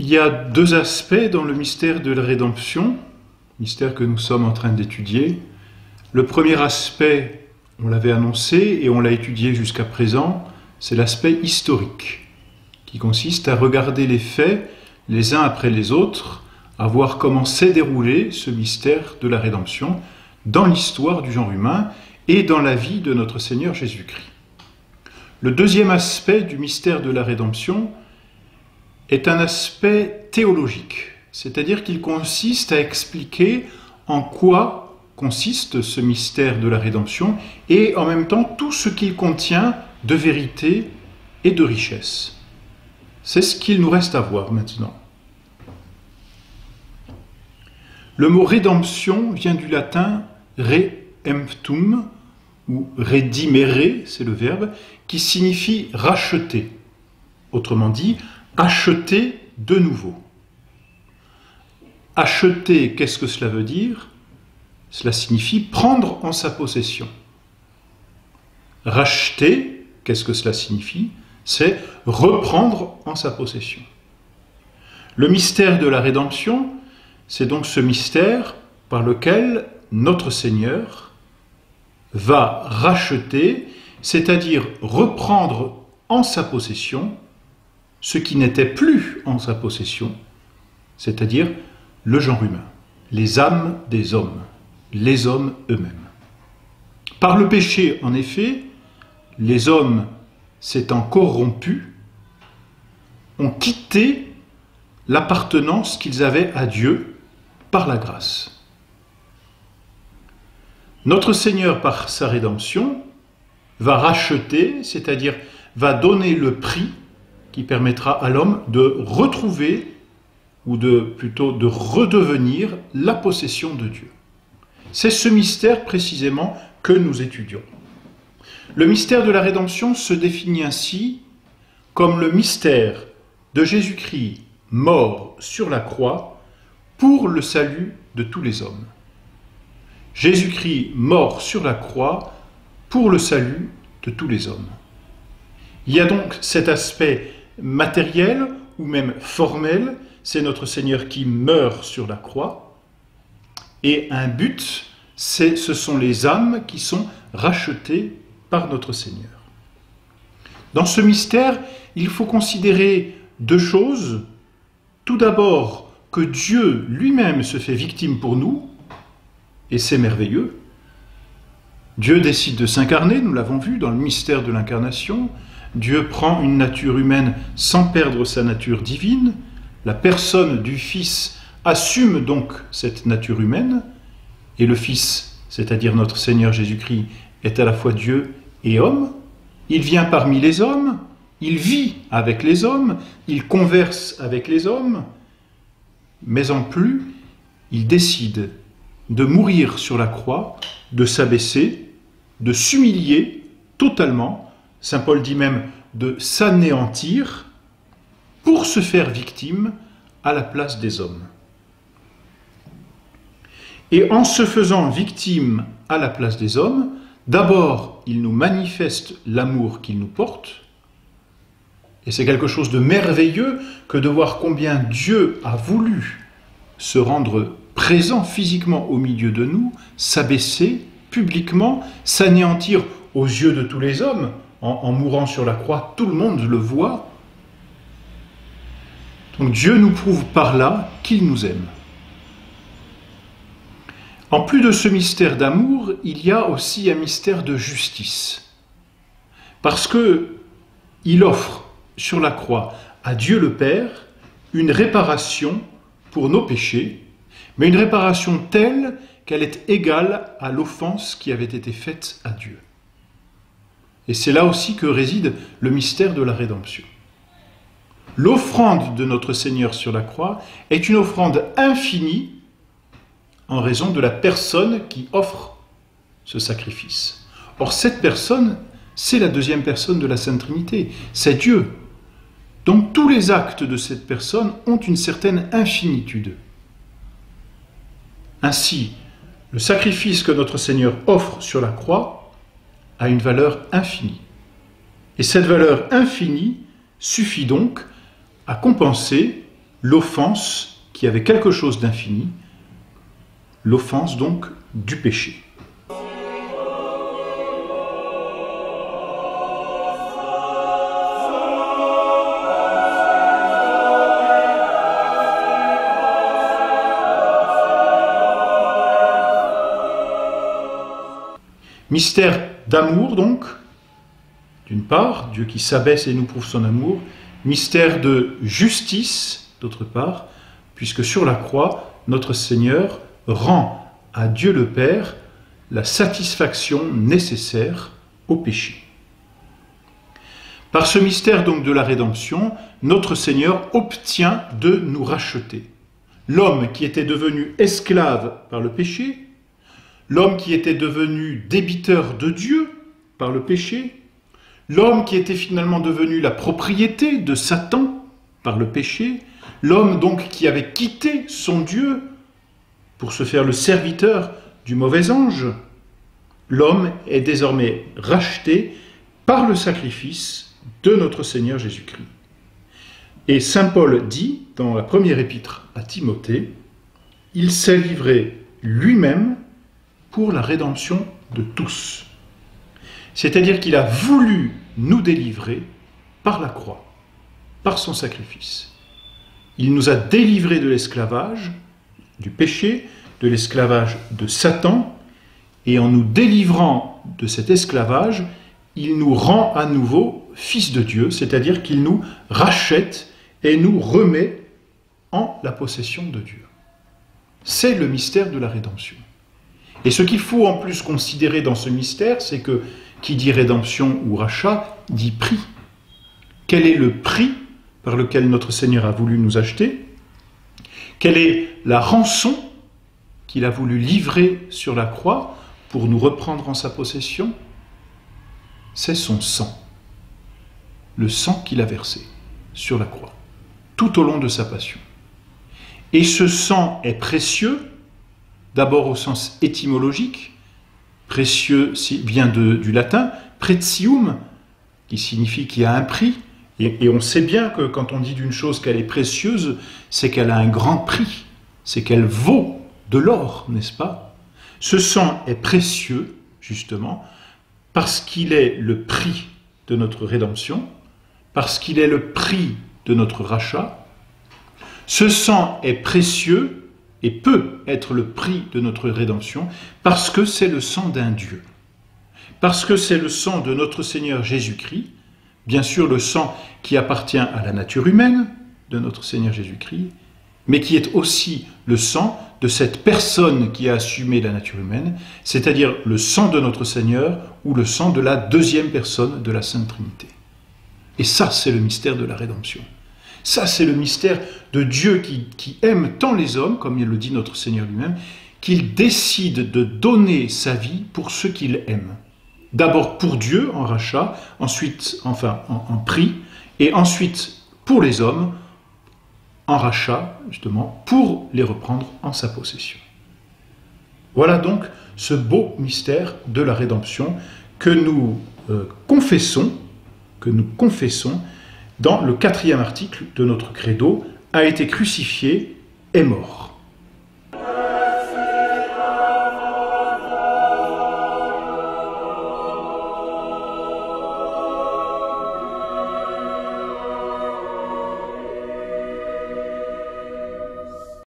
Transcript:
Il y a deux aspects dans le mystère de la rédemption, mystère que nous sommes en train d'étudier. Le premier aspect, on l'avait annoncé et on l'a étudié jusqu'à présent, c'est l'aspect historique, qui consiste à regarder les faits les uns après les autres, à voir comment s'est déroulé ce mystère de la rédemption dans l'histoire du genre humain et dans la vie de notre Seigneur Jésus-Christ. Le deuxième aspect du mystère de la rédemption est un aspect théologique, c'est-à-dire qu'il consiste à expliquer en quoi consiste ce mystère de la rédemption et en même temps tout ce qu'il contient de vérité et de richesse. C'est ce qu'il nous reste à voir maintenant. Le mot rédemption vient du latin redemptum, ou redimere, c'est le verbe, qui signifie racheter. Autrement dit, acheter de nouveau. Acheter, qu'est-ce que cela veut dire? Cela signifie prendre en sa possession. Racheter, qu'est-ce que cela signifie? C'est reprendre en sa possession. Le mystère de la rédemption, c'est donc ce mystère par lequel notre Seigneur va racheter, c'est-à-dire reprendre en sa possession ce qui n'était plus en sa possession, c'est-à-dire le genre humain, les âmes des hommes, les hommes eux-mêmes. Par le péché, en effet, les hommes s'étant corrompus, ont quitté l'appartenance qu'ils avaient à Dieu par la grâce. Notre Seigneur, par sa rédemption, va racheter, c'est-à-dire va donner le prix qui permettra à l'homme de retrouver, ou plutôt de redevenir la possession de Dieu. C'est ce mystère précisément que nous étudions. Le mystère de la rédemption se définit ainsi comme le mystère de Jésus-Christ mort sur la croix pour le salut de tous les hommes. Jésus-Christ mort sur la croix pour le salut de tous les hommes. Il y a donc cet aspect matériel ou même formel, c'est notre Seigneur qui meurt sur la croix, et un but, ce sont les âmes qui sont rachetées par notre Seigneur. Dans ce mystère, il faut considérer deux choses. Tout d'abord, que Dieu lui-même se fait victime pour nous, et c'est merveilleux. Dieu décide de s'incarner, nous l'avons vu dans le mystère de l'incarnation. Dieu prend une nature humaine sans perdre sa nature divine. La personne du Fils assume donc cette nature humaine, et le Fils, c'est-à-dire notre Seigneur Jésus-Christ, est à la fois Dieu et homme. Il vient parmi les hommes, il vit avec les hommes, il converse avec les hommes, mais en plus, il décide de mourir sur la croix, de s'abaisser, de s'humilier totalement, saint Paul dit même de s'anéantir, pour se faire victime à la place des hommes. Et en se faisant victime à la place des hommes, d'abord, il nous manifeste l'amour qu'il nous porte, et c'est quelque chose de merveilleux que de voir combien Dieu a voulu se rendre présent physiquement au milieu de nous, s'abaisser publiquement, s'anéantir aux yeux de tous les hommes, en mourant sur la croix, tout le monde le voit. Donc Dieu nous prouve par là qu'il nous aime. En plus de ce mystère d'amour, il y a aussi un mystère de justice. Parce qu'il offre sur la croix à Dieu le Père une réparation pour nos péchés, mais une réparation telle qu'elle est égale à l'offense qui avait été faite à Dieu. Et c'est là aussi que réside le mystère de la rédemption. L'offrande de notre Seigneur sur la croix est une offrande infinie en raison de la personne qui offre ce sacrifice. Or, cette personne, c'est la deuxième personne de la Sainte Trinité, c'est Dieu. Donc, tous les actes de cette personne ont une certaine infinitude. Ainsi, le sacrifice que notre Seigneur offre sur la croix a une valeur infinie. Et cette valeur infinie suffit donc à compenser l'offense qui avait quelque chose d'infini, l'offense donc du péché. Mystère d'amour donc, d'une part, Dieu qui s'abaisse et nous prouve son amour. Mystère de justice, d'autre part, puisque sur la croix, notre Seigneur rend à Dieu le Père la satisfaction nécessaire au péché. Par ce mystère donc de la rédemption, notre Seigneur obtient de nous racheter. L'homme qui était devenu esclave par le péché, l'homme qui était devenu débiteur de Dieu par le péché, l'homme qui était finalement devenu la propriété de Satan par le péché, l'homme donc qui avait quitté son Dieu pour se faire le serviteur du mauvais ange, l'homme est désormais racheté par le sacrifice de notre Seigneur Jésus-Christ. Et saint Paul dit dans la première épître à Timothée, « Il s'est livré lui-même pour la rédemption de tous. » C'est-à-dire qu'il a voulu nous délivrer par la croix, par son sacrifice. Il nous a délivrés de l'esclavage, du péché, de l'esclavage de Satan, et en nous délivrant de cet esclavage, il nous rend à nouveau fils de Dieu, c'est-à-dire qu'il nous rachète et nous remet en la possession de Dieu. C'est le mystère de la rédemption. Et ce qu'il faut en plus considérer dans ce mystère, c'est que qui dit rédemption ou rachat, dit prix. Quel est le prix par lequel notre Seigneur a voulu nous acheter? Quelle est la rançon qu'il a voulu livrer sur la croix pour nous reprendre en sa possession? C'est son sang. Le sang qu'il a versé sur la croix, tout au long de sa passion. Et ce sang est précieux, d'abord au sens étymologique. Précieux vient du latin, pretium, qui signifie qu'il y a un prix. Et on sait bien que quand on dit d'une chose qu'elle est précieuse, c'est qu'elle a un grand prix, c'est qu'elle vaut de l'or, n'est-ce pas? Ce sang est précieux, justement, parce qu'il est le prix de notre rédemption, parce qu'il est le prix de notre rachat. Ce sang est précieux et peut être le prix de notre rédemption parce que c'est le sang d'un Dieu. Parce que c'est le sang de notre Seigneur Jésus-Christ, bien sûr le sang qui appartient à la nature humaine de notre Seigneur Jésus-Christ, mais qui est aussi le sang de cette personne qui a assumé la nature humaine, c'est-à-dire le sang de notre Seigneur ou le sang de la deuxième personne de la Sainte Trinité. Et ça, c'est le mystère de la rédemption. Ça, c'est le mystère de Dieu qui aime tant les hommes, comme il le dit notre Seigneur lui-même, qu'il décide de donner sa vie pour ceux qu'il aime. D'abord pour Dieu, en rachat, ensuite, enfin, en prix, et ensuite pour les hommes, en rachat, justement, pour les reprendre en sa possession. Voilà donc ce beau mystère de la rédemption que nous confessons dans le 4e article de notre credo, a été crucifié et mort.